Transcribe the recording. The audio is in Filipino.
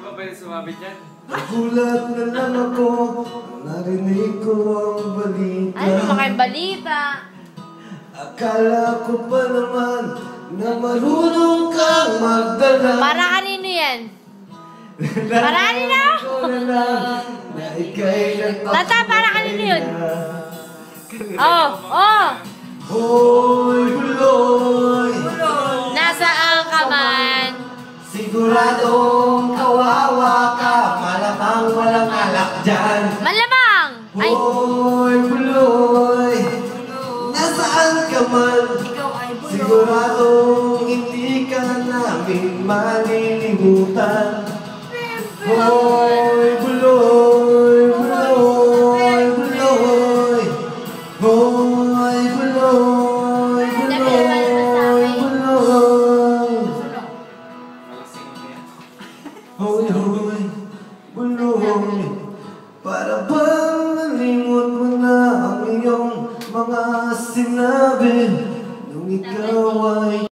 pa pwede sumabit yan? Nagulat na lang ako, narinig ko ang balita. Ano naman kayong balita? Akala ko pa naman na marunong kang magdala. Para kanino yan? Para kanino? Na ika'y Tata, para kanino yun? Oh, oh! Hoy, buloy! Nasaan ka man? Siguradong kawawa ka, malamang walang alak dyan. Malamang! Ay! Hoy, buloy! Nasaan ka man? Siguradong hindi ka namin malilimutan. Hoy, buloy! Buloy! Buloy! Hoy, buloy! Buloy! Buloy! Hoy, hoy! Buloy! Para bang nalimot mo na ang iyong mga sinabi nung ikaw ay